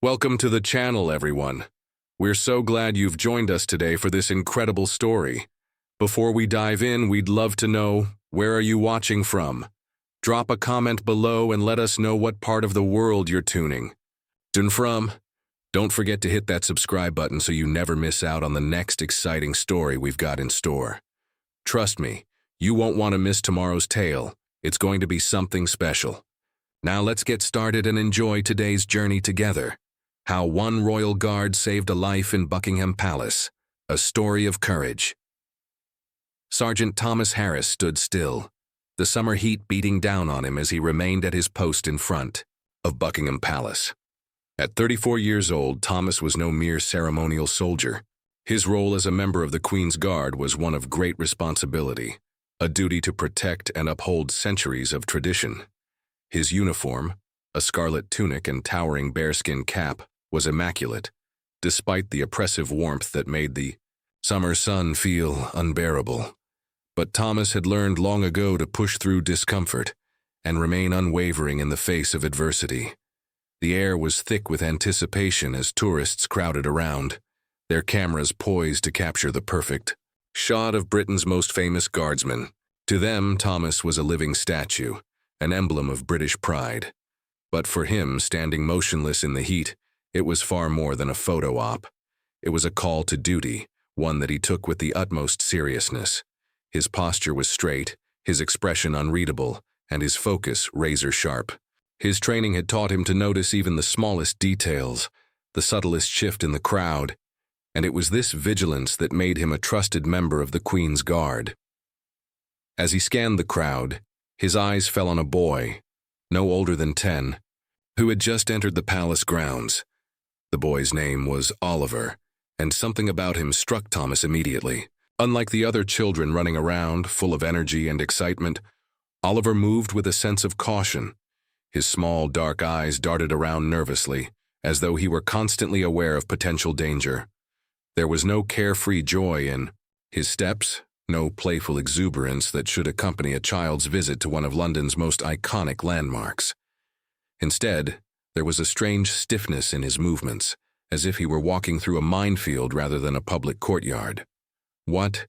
Welcome to the channel, everyone. We're so glad you've joined us today for this incredible story. Before we dive in, we'd love to know, where are you watching from? Drop a comment below and let us know what part of the world you're tuning in from. Don't forget to hit that subscribe button so you never miss out on the next exciting story we've got in store. Trust me, you won't want to miss tomorrow's tale. It's going to be something special. Now let's get started and enjoy today's journey together. How one royal guard saved a life in Buckingham Palace. A story of courage. Sergeant Thomas Harris stood still, the summer heat beating down on him as he remained at his post in front of Buckingham Palace. At 34 years old, Thomas was no mere ceremonial soldier. His role as a member of the Queen's Guard was one of great responsibility, a duty to protect and uphold centuries of tradition. His uniform, a scarlet tunic and towering bearskin cap, was immaculate, despite the oppressive warmth that made the summer sun feel unbearable. But Thomas had learned long ago to push through discomfort and remain unwavering in the face of adversity. The air was thick with anticipation as tourists crowded around, their cameras poised to capture the perfect shot of Britain's most famous guardsman. To them, Thomas was a living statue, an emblem of British pride. But for him, standing motionless in the heat, it was far more than a photo op. It was a call to duty, one that he took with the utmost seriousness. His posture was straight, his expression unreadable, and his focus razor-sharp. His training had taught him to notice even the smallest details, the subtlest shift in the crowd, and it was this vigilance that made him a trusted member of the Queen's Guard. As he scanned the crowd, his eyes fell on a boy, no older than 10, who had just entered the palace grounds. The boy's name was Oliver, and something about him struck Thomas immediately. Unlike the other children running around, full of energy and excitement, Oliver moved with a sense of caution. His small, dark eyes darted around nervously, as though he were constantly aware of potential danger. There was no carefree joy in his steps, no playful exuberance that should accompany a child's visit to one of London's most iconic landmarks. Instead, there was a strange stiffness in his movements, as if he were walking through a minefield rather than a public courtyard. What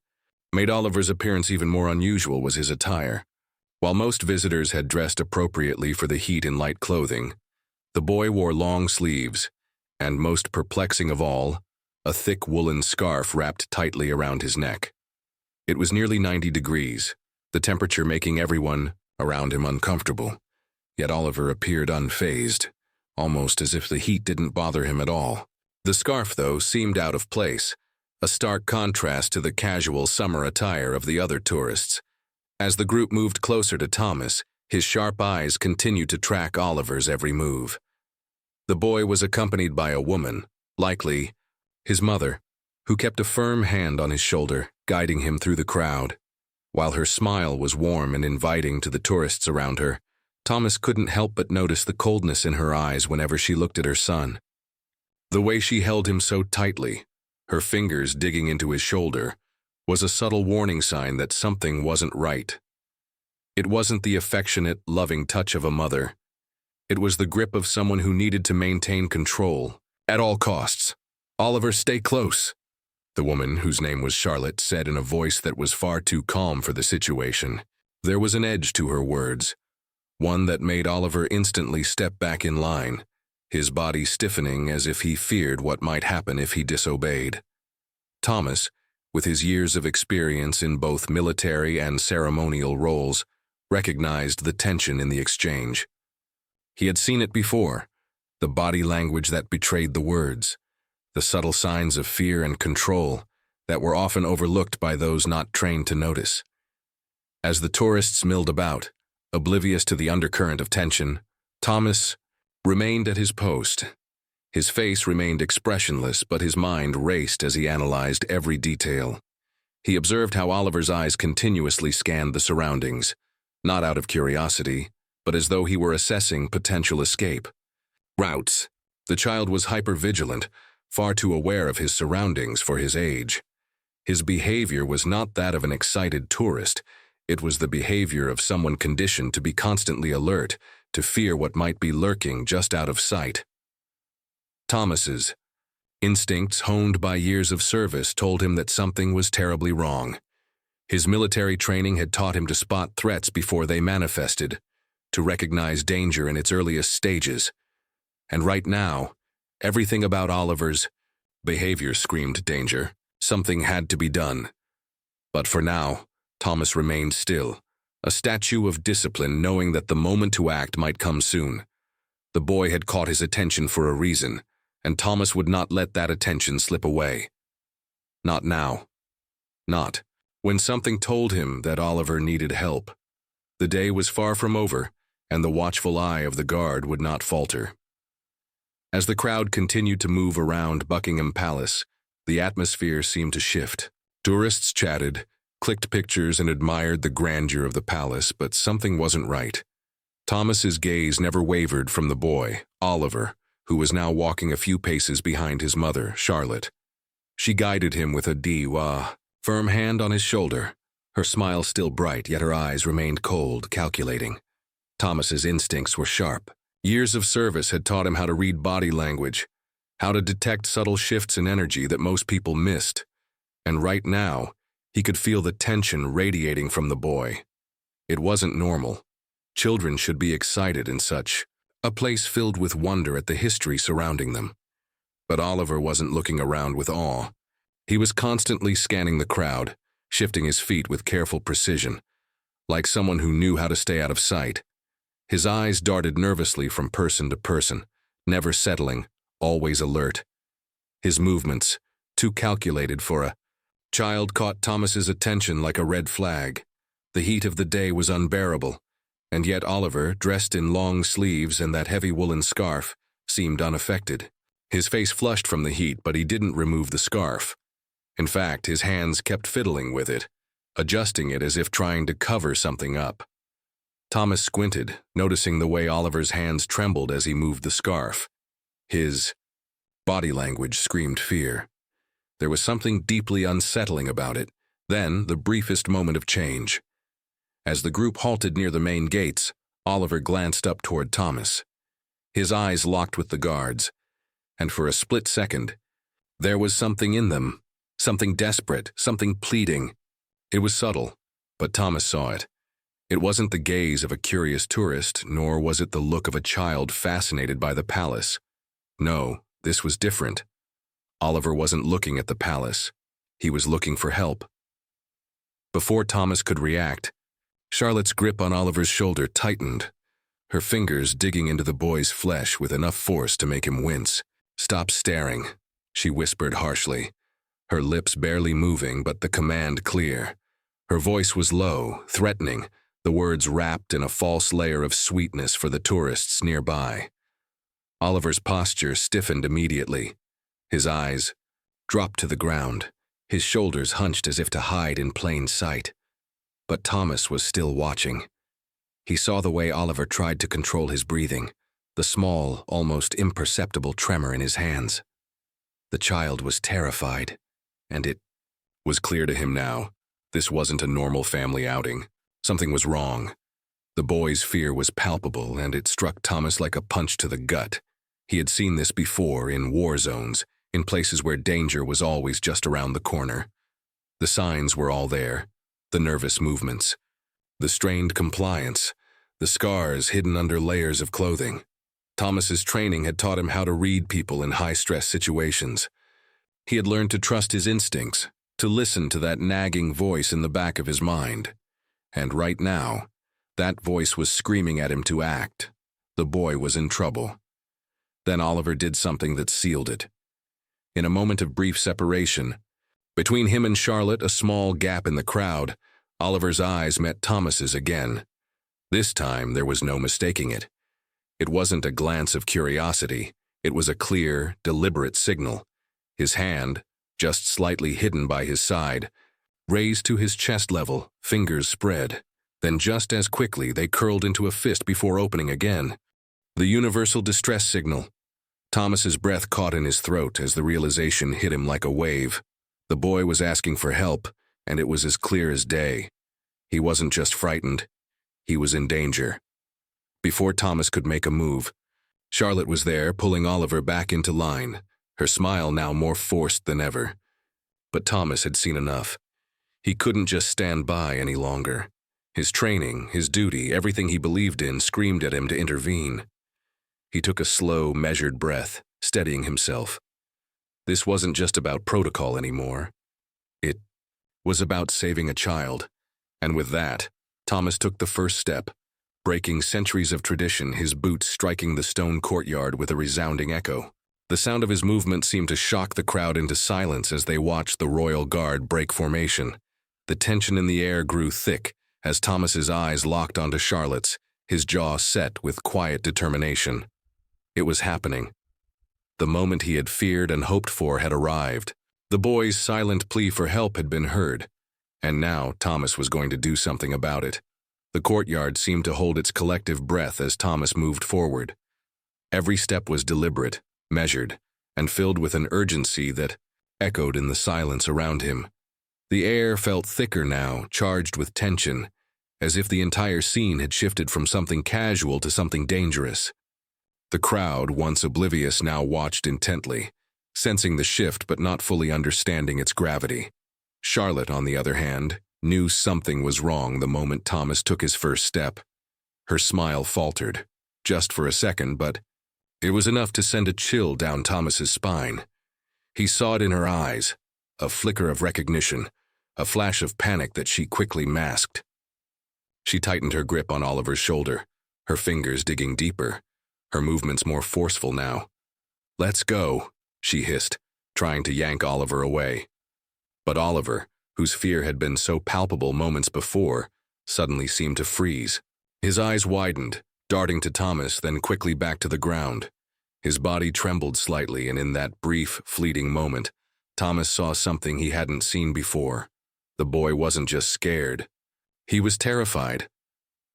made Oliver's appearance even more unusual was his attire. While most visitors had dressed appropriately for the heat in light clothing, the boy wore long sleeves, and most perplexing of all, a thick woolen scarf wrapped tightly around his neck. It was nearly 90 degrees, the temperature making everyone around him uncomfortable. Yet Oliver appeared unfazed, almost as if the heat didn't bother him at all. The scarf, though, seemed out of place, a stark contrast to the casual summer attire of the other tourists. As the group moved closer to Thomas, his sharp eyes continued to track Oliver's every move. The boy was accompanied by a woman, likely his mother, who kept a firm hand on his shoulder, guiding him through the crowd. While her smile was warm and inviting to the tourists around her, Thomas couldn't help but notice the coldness in her eyes whenever she looked at her son. The way she held him so tightly, her fingers digging into his shoulder, was a subtle warning sign that something wasn't right. It wasn't the affectionate, loving touch of a mother. It was the grip of someone who needed to maintain control at all costs. "Oliver, stay close," the woman, whose name was Charlotte, said in a voice that was far too calm for the situation. There was an edge to her words, one that made Oliver instantly step back in line, his body stiffening as if he feared what might happen if he disobeyed. Thomas, with his years of experience in both military and ceremonial roles, recognized the tension in the exchange. He had seen it before, the body language that betrayed the words, the subtle signs of fear and control that were often overlooked by those not trained to notice. As the tourists milled about, oblivious to the undercurrent of tension, Thomas remained at his post. His face remained expressionless, but his mind raced as he analyzed every detail. He observed how Oliver's eyes continuously scanned the surroundings, not out of curiosity, but as though he were assessing potential escape routes. The child was hypervigilant, far too aware of his surroundings for his age. His behavior was not that of an excited tourist. It was the behavior of someone conditioned to be constantly alert, to fear what might be lurking just out of sight. Thomas's instincts, honed by years of service, told him that something was terribly wrong. His military training had taught him to spot threats before they manifested, to recognize danger in its earliest stages. And right now, everything about Oliver's behavior screamed danger. Something had to be done. But for now, Thomas remained still, a statue of discipline, knowing that the moment to act might come soon. The boy had caught his attention for a reason, and Thomas would not let that attention slip away. Not now. Not when something told him that Oliver needed help. The day was far from over, and the watchful eye of the guard would not falter. As the crowd continued to move around Buckingham Palace, the atmosphere seemed to shift. Tourists chatted, clicked pictures, and admired the grandeur of the palace, but something wasn't right. Thomas's gaze never wavered from the boy, Oliver, who was now walking a few paces behind his mother, Charlotte. She guided him with a firm hand on his shoulder, her smile still bright, yet her eyes remained cold, calculating. Thomas's instincts were sharp. Years of service had taught him how to read body language, how to detect subtle shifts in energy that most people missed. And right now, he could feel the tension radiating from the boy. It wasn't normal. Children should be excited in such a place filled with wonder at the history surrounding them. But Oliver wasn't looking around with awe. He was constantly scanning the crowd, shifting his feet with careful precision, like someone who knew how to stay out of sight. His eyes darted nervously from person to person, never settling, always alert. His movements, too calculated for a child, caught Thomas's attention like a red flag. The heat of the day was unbearable, and yet Oliver, dressed in long sleeves and that heavy woolen scarf, seemed unaffected. His face flushed from the heat, but he didn't remove the scarf. In fact, his hands kept fiddling with it, adjusting it as if trying to cover something up. Thomas squinted, noticing the way Oliver's hands trembled as he moved the scarf. His body language screamed fear. There was something deeply unsettling about it. Then, the briefest moment of change. As the group halted near the main gates, Oliver glanced up toward Thomas. His eyes locked with the guards, and for a split second, there was something in them, something desperate, something pleading. It was subtle, but Thomas saw it. It wasn't the gaze of a curious tourist, nor was it the look of a child fascinated by the palace. No, this was different. Oliver wasn't looking at the palace. He was looking for help. Before Thomas could react, Charlotte's grip on Oliver's shoulder tightened, her fingers digging into the boy's flesh with enough force to make him wince. "Stop staring," she whispered harshly, her lips barely moving but the command clear. Her voice was low, threatening, the words wrapped in a false layer of sweetness for the tourists nearby. Oliver's posture stiffened immediately. His eyes dropped to the ground, his shoulders hunched as if to hide in plain sight. But Thomas was still watching. He saw the way Oliver tried to control his breathing, the small, almost imperceptible tremor in his hands. The child was terrified, and it was clear to him now. This wasn't a normal family outing. Something was wrong. The boy's fear was palpable, and it struck Thomas like a punch to the gut. He had seen this before in war zones, in places where danger was always just around the corner. The signs were all there, the nervous movements, the strained compliance, the scars hidden under layers of clothing. Thomas's training had taught him how to read people in high-stress situations. He had learned to trust his instincts, to listen to that nagging voice in the back of his mind. And right now, that voice was screaming at him to act. The boy was in trouble. Then Oliver did something that sealed it. In a moment of brief separation, between him and Charlotte, a small gap in the crowd, Oliver's eyes met Thomas's again. This time, there was no mistaking it. It wasn't a glance of curiosity. It was a clear, deliberate signal. His hand, just slightly hidden by his side, raised to his chest level, fingers spread. Then just as quickly, they curled into a fist before opening again. The universal distress signal. Thomas's breath caught in his throat as the realization hit him like a wave. The boy was asking for help, and it was as clear as day. He wasn't just frightened. He was in danger. Before Thomas could make a move, Charlotte was there, pulling Oliver back into line, her smile now more forced than ever. But Thomas had seen enough. He couldn't just stand by any longer. His training, his duty, everything he believed in screamed at him to intervene. He took a slow, measured breath, steadying himself. This wasn't just about protocol anymore. It was about saving a child. And with that, Thomas took the first step, breaking centuries of tradition, his boots striking the stone courtyard with a resounding echo. The sound of his movement seemed to shock the crowd into silence as they watched the royal guard break formation. The tension in the air grew thick as Thomas's eyes locked onto Charlotte's, his jaw set with quiet determination. It was happening. The moment he had feared and hoped for had arrived. The boy's silent plea for help had been heard, and now Thomas was going to do something about it. The courtyard seemed to hold its collective breath as Thomas moved forward. Every step was deliberate, measured, and filled with an urgency that echoed in the silence around him. The air felt thicker now, charged with tension, as if the entire scene had shifted from something casual to something dangerous. The crowd, once oblivious, now watched intently, sensing the shift but not fully understanding its gravity. Charlotte, on the other hand, knew something was wrong the moment Thomas took his first step. Her smile faltered, just for a second, but it was enough to send a chill down Thomas's spine. He saw it in her eyes, a flicker of recognition, a flash of panic that she quickly masked. She tightened her grip on Oliver's shoulder, her fingers digging deeper, her movements more forceful now. "Let's go," she hissed, trying to yank Oliver away. But Oliver, whose fear had been so palpable moments before, suddenly seemed to freeze. His eyes widened, darting to Thomas, then quickly back to the ground. His body trembled slightly, and in that brief, fleeting moment, Thomas saw something he hadn't seen before. The boy wasn't just scared. He was terrified.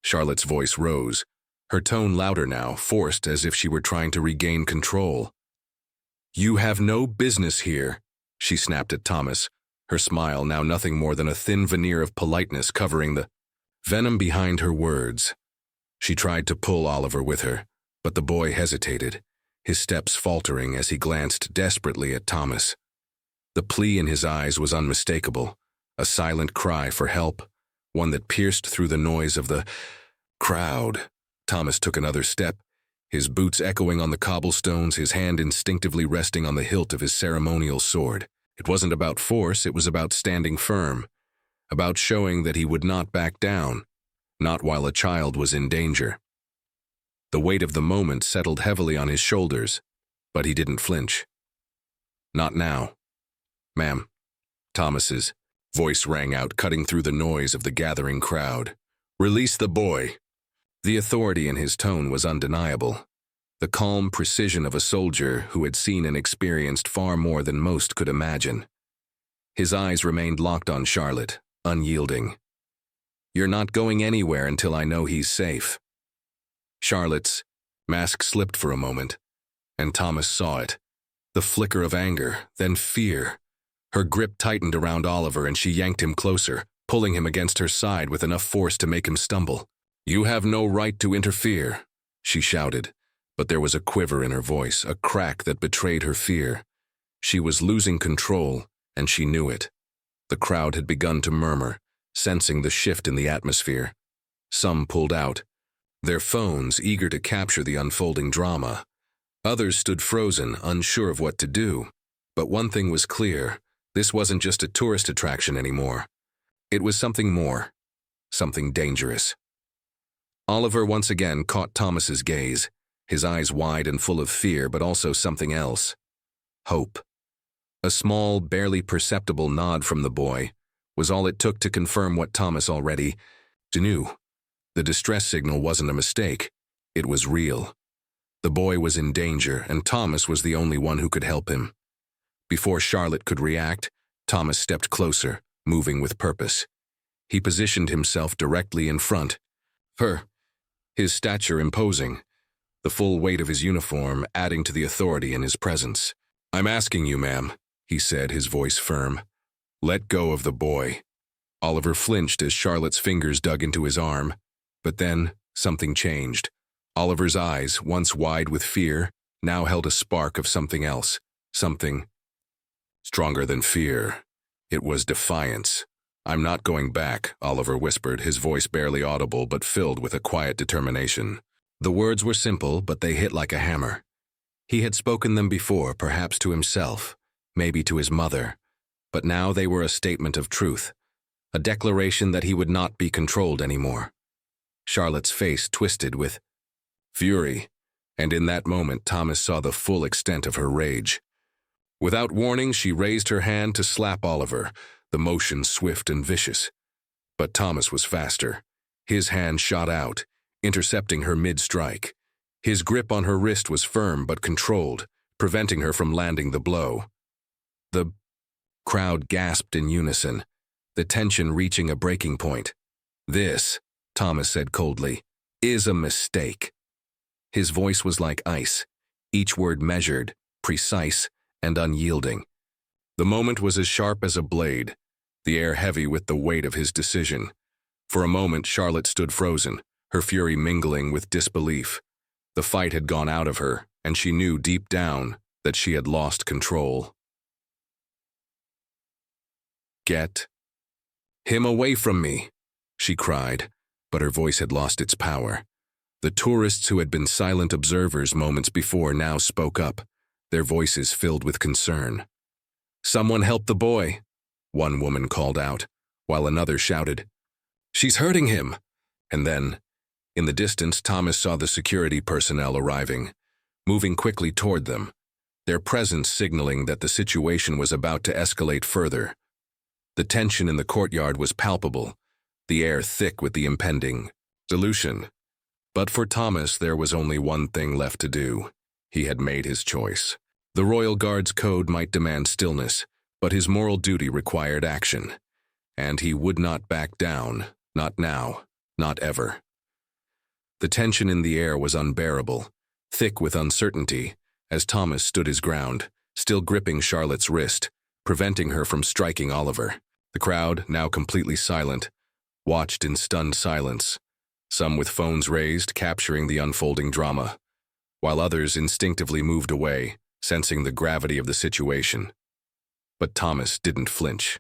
Charlotte's voice rose, her tone louder now, forced as if she were trying to regain control. "You have no business here," she snapped at Thomas, her smile now nothing more than a thin veneer of politeness covering the venom behind her words. She tried to pull Oliver with her, but the boy hesitated, his steps faltering as he glanced desperately at Thomas. The plea in his eyes was unmistakable, a silent cry for help, one that pierced through the noise of the crowd. Thomas took another step, his boots echoing on the cobblestones, his hand instinctively resting on the hilt of his ceremonial sword. It wasn't about force, it was about standing firm, about showing that he would not back down, not while a child was in danger. The weight of the moment settled heavily on his shoulders, but he didn't flinch. "Not now." "Ma'am." Thomas's voice rang out, cutting through the noise of the gathering crowd. "Release the boy." The authority in his tone was undeniable, the calm precision of a soldier who had seen and experienced far more than most could imagine. His eyes remained locked on Charlotte, unyielding. "You're not going anywhere until I know he's safe." Charlotte's mask slipped for a moment, and Thomas saw it. The flicker of anger, then fear. Her grip tightened around Oliver and she yanked him closer, pulling him against her side with enough force to make him stumble. "You have no right to interfere," she shouted, but there was a quiver in her voice, a crack that betrayed her fear. She was losing control, and she knew it. The crowd had begun to murmur, sensing the shift in the atmosphere. Some pulled out, their phones eager to capture the unfolding drama. Others stood frozen, unsure of what to do. But one thing was clear. This wasn't just a tourist attraction anymore. It was something more, something dangerous. Oliver once again caught Thomas's gaze, his eyes wide and full of fear, but also something else. Hope. A small, barely perceptible nod from the boy was all it took to confirm what Thomas already knew. The distress signal wasn't a mistake. It was real. The boy was in danger, and Thomas was the only one who could help him. Before Charlotte could react, Thomas stepped closer, moving with purpose. He positioned himself directly in front. His stature imposing, the full weight of his uniform adding to the authority in his presence. "I'm asking you, ma'am," he said, his voice firm. "Let go of the boy." Oliver flinched as Charlotte's fingers dug into his arm, but then something changed. Oliver's eyes, once wide with fear, now held a spark of something else, something stronger than fear. It was defiance. "I'm not going back," Oliver whispered, his voice barely audible but filled with a quiet determination. The words were simple, but they hit like a hammer. He had spoken them before, perhaps to himself, maybe to his mother, but now they were a statement of truth, a declaration that he would not be controlled anymore. Charlotte's face twisted with fury, and in that moment Thomas saw the full extent of her rage. Without warning, she raised her hand to slap Oliver, the motion swift and vicious. But Thomas was faster. His hand shot out, intercepting her mid-strike. His grip on her wrist was firm but controlled, preventing her from landing the blow. The crowd gasped in unison, the tension reaching a breaking point. "This," Thomas said coldly, "is a mistake." His voice was like ice, each word measured, precise, and unyielding. The moment was as sharp as a blade, the air heavy with the weight of his decision. For a moment, Charlotte stood frozen, her fury mingling with disbelief. The fight had gone out of her, and she knew deep down that she had lost control. "Get him away from me," she cried, but her voice had lost its power. The tourists who had been silent observers moments before now spoke up, their voices filled with concern. "Someone help the boy," one woman called out, while another shouted, "She's hurting him." And then, in the distance, Thomas saw the security personnel arriving, moving quickly toward them, their presence signaling that the situation was about to escalate further. The tension in the courtyard was palpable, the air thick with the impending solution. But for Thomas, there was only one thing left to do. He had made his choice. The Royal Guard's code might demand stillness, but his moral duty required action. And he would not back down, not now, not ever. The tension in the air was unbearable, thick with uncertainty, as Thomas stood his ground, still gripping Charlotte's wrist, preventing her from striking Oliver. The crowd, now completely silent, watched in stunned silence, some with phones raised, capturing the unfolding drama, while others instinctively moved away, sensing the gravity of the situation. But Thomas didn't flinch.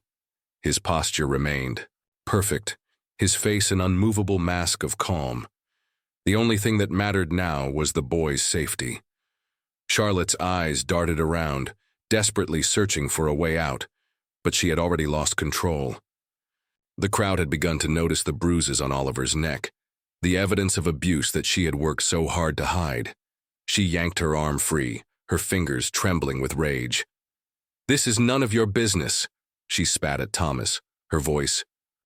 His posture remained perfect, his face an unmovable mask of calm. The only thing that mattered now was the boy's safety. Charlotte's eyes darted around, desperately searching for a way out, but she had already lost control. The crowd had begun to notice the bruises on Oliver's neck, the evidence of abuse that she had worked so hard to hide. She yanked her arm free, her fingers trembling with rage. "This is none of your business," she spat at Thomas, her voice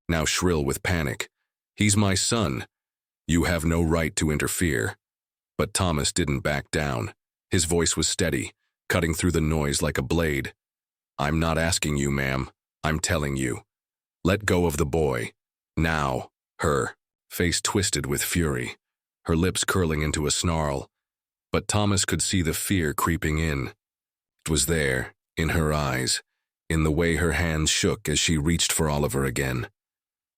now shrill with panic. "He's my son. You have no right to interfere." But Thomas didn't back down. His voice was steady, cutting through the noise like a blade. "I'm not asking you, ma'am. I'm telling you. Let go of the boy. Now." Her face twisted with fury, her lips curling into a snarl. But Thomas could see the fear creeping in. It was there, in her eyes, in the way her hands shook as she reached for Oliver again.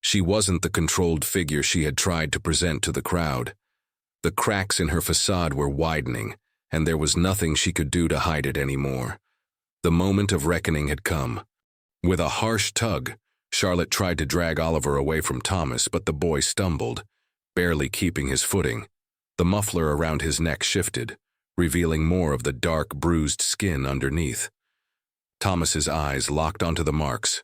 She wasn't the controlled figure she had tried to present to the crowd. The cracks in her facade were widening, and there was nothing she could do to hide it anymore. The moment of reckoning had come. With a harsh tug, Charlotte tried to drag Oliver away from Thomas, but the boy stumbled, barely keeping his footing. The muffler around his neck shifted, revealing more of the dark, bruised skin underneath. Thomas's eyes locked onto the marks.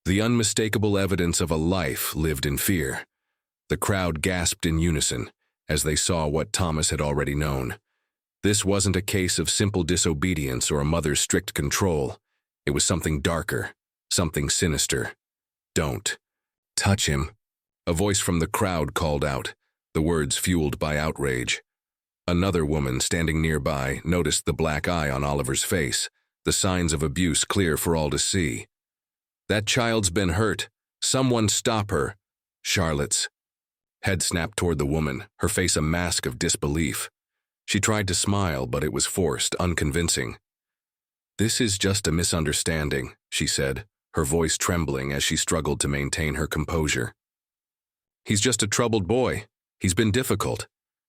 The unmistakable evidence of a life lived in fear. The crowd gasped in unison as they saw what Thomas had already known. This wasn't a case of simple disobedience or a mother's strict control. It was something darker, something sinister. "Don't touch him," a voice from the crowd called out, the words fueled by outrage. Another woman standing nearby noticed the black eye on Oliver's face, the signs of abuse clear for all to see. "That child's been hurt. Someone stop her." Charlotte's head snapped toward the woman, her face a mask of disbelief. She tried to smile, but it was forced, unconvincing. "This is just a misunderstanding," she said, her voice trembling as she struggled to maintain her composure. "He's just a troubled boy. He's been difficult.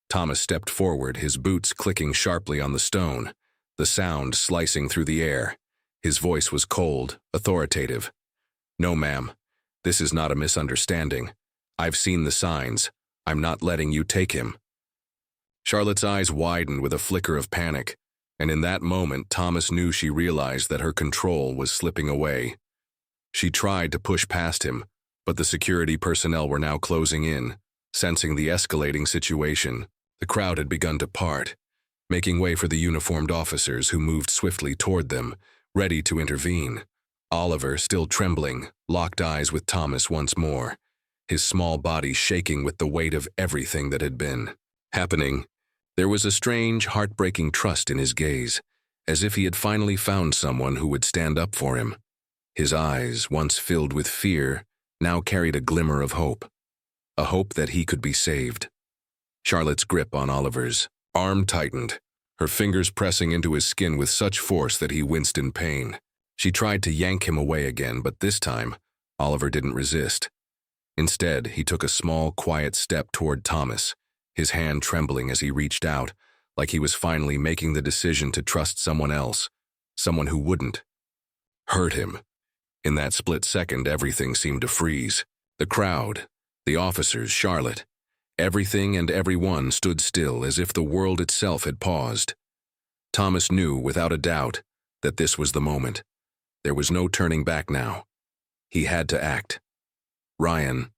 Thomas stepped forward, his boots clicking sharply on the stone, the sound slicing through the air. His voice was cold, authoritative. "No, ma'am. This is not a misunderstanding. I've seen the signs. I'm not letting you take him." Charlotte's eyes widened with a flicker of panic, and in that moment Thomas knew she realized that her control was slipping away. She tried to push past him, but the security personnel were now closing in. Sensing the escalating situation, the crowd had begun to part, making way for the uniformed officers who moved swiftly toward them, ready to intervene. Oliver, still trembling, locked eyes with Thomas once more, his small body shaking with the weight of everything that had been happening. There was a strange, heartbreaking trust in his gaze, as if he had finally found someone who would stand up for him. His eyes, once filled with fear, now carried a glimmer of hope. A hope that he could be saved. Charlotte's grip on Oliver's arm tightened, her fingers pressing into his skin with such force that he winced in pain. She tried to yank him away again, but this time, Oliver didn't resist. Instead, he took a small, quiet step toward Thomas, his hand trembling as he reached out, like he was finally making the decision to trust someone else, someone who wouldn't hurt him. In that split second, everything seemed to freeze. The crowd, the officers, Charlotte, everything and everyone stood still as if the world itself had paused. Thomas knew, without a doubt, that this was the moment. There was no turning back now. He had to act. "Ryan,"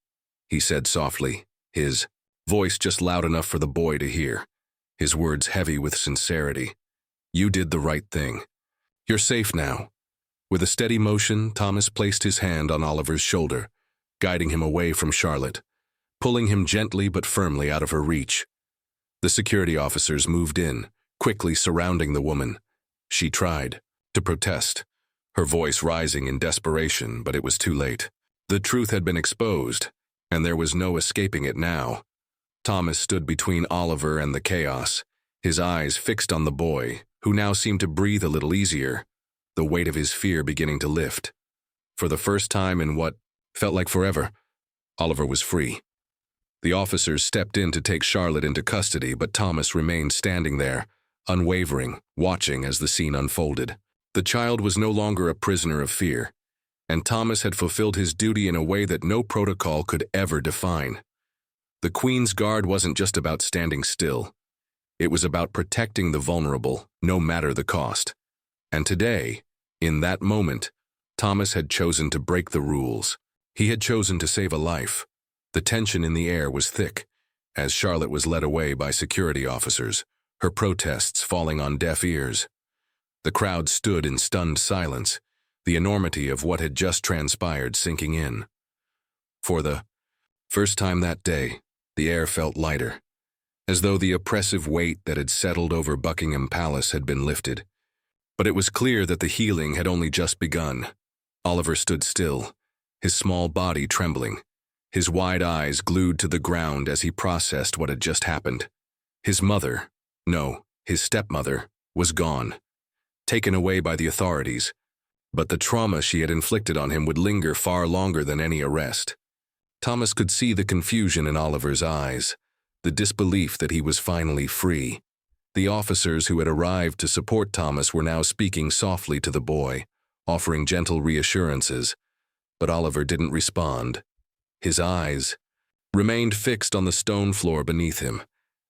he said softly, his voice just loud enough for the boy to hear, his words heavy with sincerity. "You did the right thing. You're safe now." With a steady motion, Thomas placed his hand on Oliver's shoulder, guiding him away from Charlotte, pulling him gently but firmly out of her reach. The security officers moved in, quickly surrounding the woman. She tried to protest, her voice rising in desperation, but it was too late. The truth had been exposed, and there was no escaping it now. Thomas stood between Oliver and the chaos, his eyes fixed on the boy, who now seemed to breathe a little easier, the weight of his fear beginning to lift. For the first time in what felt like forever, Oliver was free. The officers stepped in to take Charlotte into custody, but Thomas remained standing there, unwavering, watching as the scene unfolded. The child was no longer a prisoner of fear, and Thomas had fulfilled his duty in a way that no protocol could ever define. The Queen's Guard wasn't just about standing still. It was about protecting the vulnerable, no matter the cost. And today, in that moment, Thomas had chosen to break the rules. He had chosen to save a life. The tension in the air was thick, as Charlotte was led away by security officers, her protests falling on deaf ears. The crowd stood in stunned silence, the enormity of what had just transpired sinking in. For the first time that day, the air felt lighter, as though the oppressive weight that had settled over Buckingham Palace had been lifted. But it was clear that the healing had only just begun. Oliver stood still, his small body trembling, his wide eyes glued to the ground as he processed what had just happened. His mother, no, his stepmother, was gone, taken away by the authorities, but the trauma she had inflicted on him would linger far longer than any arrest. Thomas could see the confusion in Oliver's eyes, the disbelief that he was finally free. The officers who had arrived to support Thomas were now speaking softly to the boy, offering gentle reassurances, but Oliver didn't respond. His eyes remained fixed on the stone floor beneath him,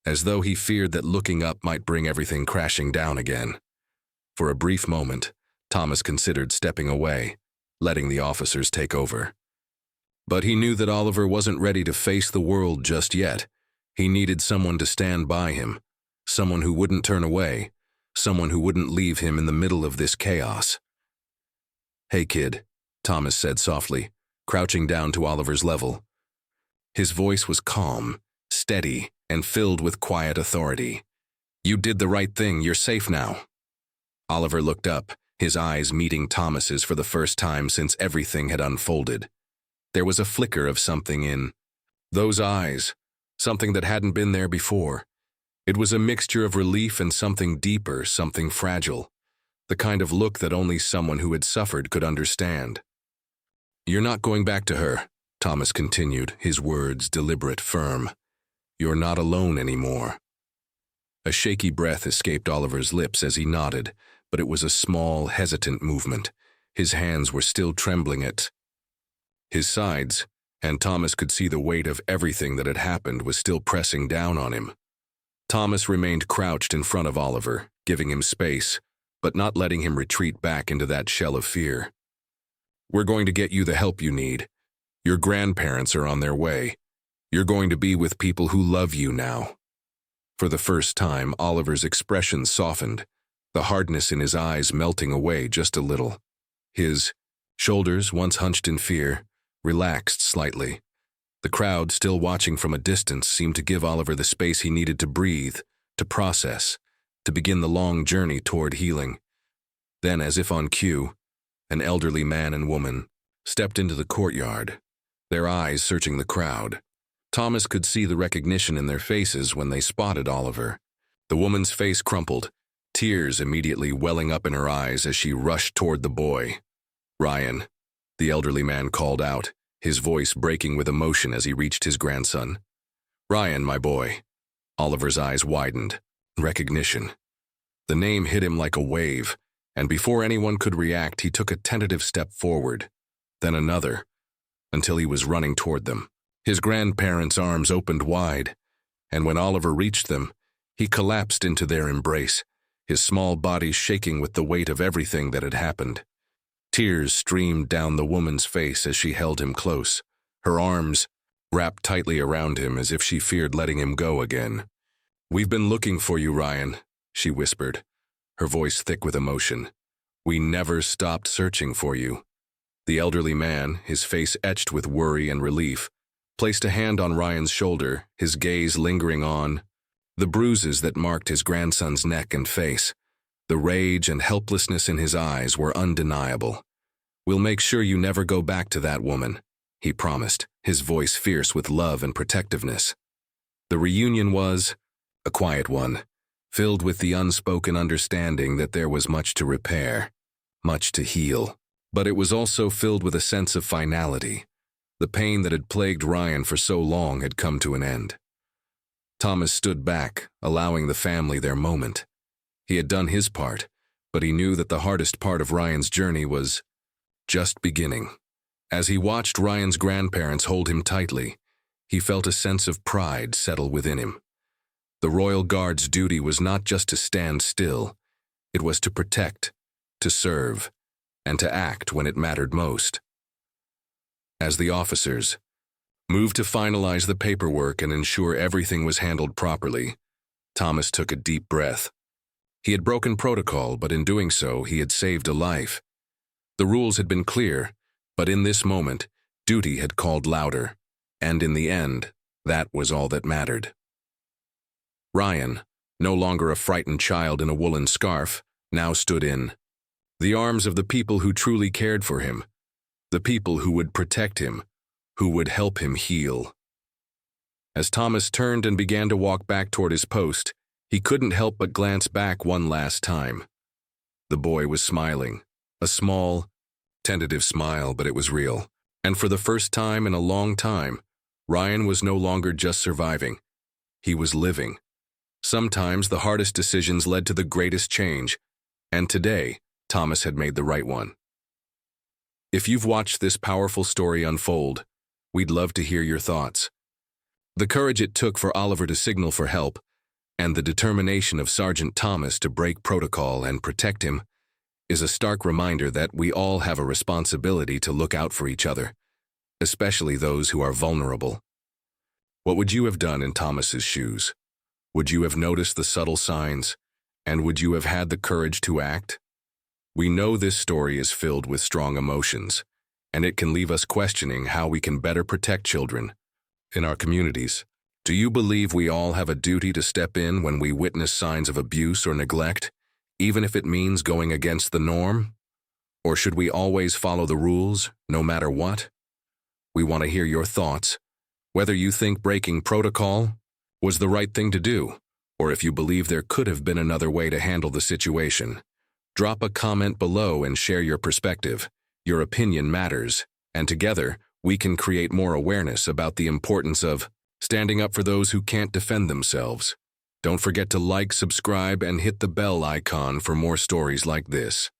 as though he feared that looking up might bring everything crashing down again. For a brief moment, Thomas considered stepping away, letting the officers take over. But he knew that Oliver wasn't ready to face the world just yet. He needed someone to stand by him, someone who wouldn't turn away, someone who wouldn't leave him in the middle of this chaos. "Hey, kid," Thomas said softly, crouching down to Oliver's level. His voice was calm, steady, and filled with quiet authority. "You did the right thing. You're safe now." Oliver looked up, his eyes meeting Thomas's for the first time since everything had unfolded. There was a flicker of something in those eyes, something that hadn't been there before. It was a mixture of relief and something deeper, something fragile, the kind of look that only someone who had suffered could understand. "You're not going back to her," Thomas continued, his words deliberate, firm. "You're not alone anymore." A shaky breath escaped Oliver's lips as he nodded, but it was a small, hesitant movement. His hands were still trembling at his sides, and Thomas could see the weight of everything that had happened was still pressing down on him. Thomas remained crouched in front of Oliver, giving him space, but not letting him retreat back into that shell of fear. "We're going to get you the help you need. Your grandparents are on their way. You're going to be with people who love you now." For the first time, Oliver's expression softened, the hardness in his eyes melting away just a little. His shoulders, once hunched in fear, relaxed slightly. The crowd, still watching from a distance, seemed to give Oliver the space he needed to breathe, to process, to begin the long journey toward healing. Then, as if on cue, an elderly man and woman stepped into the courtyard, their eyes searching the crowd. Thomas could see the recognition in their faces when they spotted Oliver. The woman's face crumpled, tears immediately welling up in her eyes as she rushed toward the boy. "Ryan," the elderly man called out, his voice breaking with emotion as he reached his grandson. "Ryan, my boy." Oliver's eyes widened. Recognition. The name hit him like a wave, and before anyone could react, he took a tentative step forward, then another, until he was running toward them. His grandparents' arms opened wide, and when Oliver reached them, he collapsed into their embrace, his small body shaking with the weight of everything that had happened. Tears streamed down the woman's face as she held him close, her arms wrapped tightly around him as if she feared letting him go again. "We've been looking for you, Ryan," she whispered, her voice thick with emotion. "We never stopped searching for you." The elderly man, his face etched with worry and relief, placed a hand on Ryan's shoulder, his gaze lingering on the bruises that marked his grandson's neck and face. The rage and helplessness in his eyes were undeniable. "We'll make sure you never go back to that woman," he promised, his voice fierce with love and protectiveness. The reunion was a quiet one, filled with the unspoken understanding that there was much to repair, much to heal. But it was also filled with a sense of finality. The pain that had plagued Ryan for so long had come to an end. Thomas stood back, allowing the family their moment. He had done his part, but he knew that the hardest part of Ryan's journey was just beginning. As he watched Ryan's grandparents hold him tightly, he felt a sense of pride settle within him. The Royal Guard's duty was not just to stand still, it was to protect, to serve, and to act when it mattered most. As the officers moved to finalize the paperwork and ensure everything was handled properly, Thomas took a deep breath. He had broken protocol, but in doing so, he had saved a life. The rules had been clear, but in this moment, duty had called louder, and in the end, that was all that mattered. Ryan, no longer a frightened child in a woolen scarf, now stood in the arms of the people who truly cared for him, the people who would protect him, who would help him heal. As Thomas turned and began to walk back toward his post, he couldn't help but glance back one last time. The boy was smiling, a small, tentative smile, but it was real. And for the first time in a long time, Ryan was no longer just surviving. He was living. Sometimes the hardest decisions led to the greatest change, and today, Thomas had made the right one. If you've watched this powerful story unfold, we'd love to hear your thoughts. The courage it took for Oliver to signal for help, and the determination of Sergeant Thomas to break protocol and protect him, is a stark reminder that we all have a responsibility to look out for each other, especially those who are vulnerable. What would you have done in Thomas's shoes? Would you have noticed the subtle signs, and would you have had the courage to act? We know this story is filled with strong emotions, and it can leave us questioning how we can better protect children in our communities. Do you believe we all have a duty to step in when we witness signs of abuse or neglect, even if it means going against the norm? Or should we always follow the rules, no matter what? We want to hear your thoughts, whether you think breaking protocol was the right thing to do, or if you believe there could have been another way to handle the situation. Drop a comment below and share your perspective. Your opinion matters, and together, we can create more awareness about the importance of standing up for those who can't defend themselves. Don't forget to like, subscribe, and hit the bell icon for more stories like this.